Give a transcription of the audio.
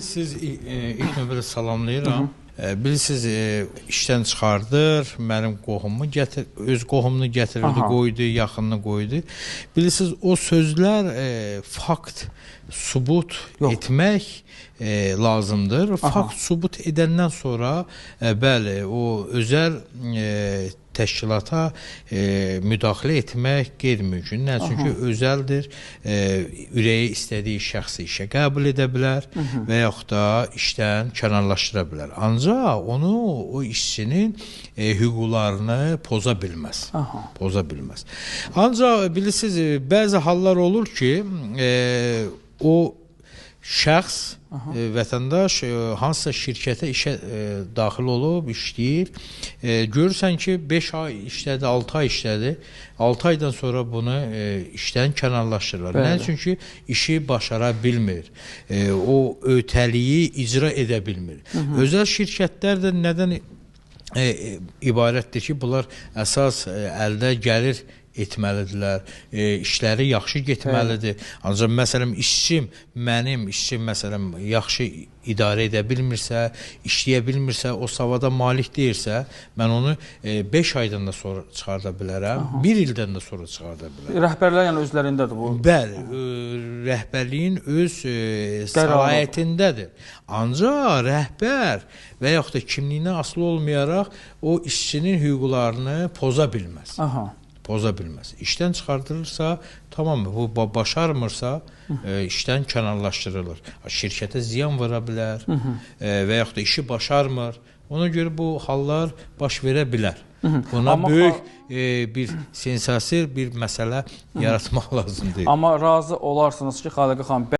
Siz ilk növbədə salamlayıram. Bilirsiniz, işdən çıxardır, mənim qohumumu öz qohumunu gətirirdi, qoydu, yaxınını qoydu. Bilirsiniz, o sözlər fakt, sübut etmək lazımdır. Fakt sübut edəndən sonra, bəli, o özəl təşkilata müdaxilə etmək qeyri-mümkün. Nə? Çünki özəldir, ürəyi istədiyi şəxsi işə qəbul edə bilər və yaxud da işdən kənarlaşdıra bilər. Ancaq onu, o işçinin hüquqlarını poza bilməz. Poza bilməz. Ancaq bilirsiniz, bəzi hallar olur ki, o şəxs, vətəndaş hansısa şirkətə işə daxil olub, işləyir. Görürsən ki, 5 ay işlədi, 6 ay işlədi. 6 aydan sonra bunu işdən kənarlaşdırırlar. Nə? Çünki işi başara bilmir. O ötəliyi icra edə bilmir. Özəl şirkətlər də nədən ibarətdir ki, bunlar əsas əldə gəlir etməlidirlər, işləri yaxşı getməlidir. Ancaq məsələn, mənim işçim məsələn, yaxşı idarə edə bilmirsə, işləyə bilmirsə, o savada malik deyirsə, mən onu 5 aydan da sonra çıxarda bilərəm, 1 ildən də sonra çıxarda bilərəm. Rəhbərlər yəni özlərindədir bu? Bəli, rəhbərliyin öz səlahiyyətindədir. Ancaq rəhbər və yaxud da kimliyinə asılı olmayaraq o işçinin hüquqlarını poza bilməz. Poza bilməz. İşdən çıxardılırsa, tamam, bu başarmırsa, işdən kənarlaşdırılır. Şirkətə ziyan vura bilər və yaxud da işi başarmır. Ona görə bu hallar baş verə bilər. Buna böyük bir sensasiya, bir məsələ yaratmaq lazım deyil. Amma razı olarsınız ki, Xaliqə xanım,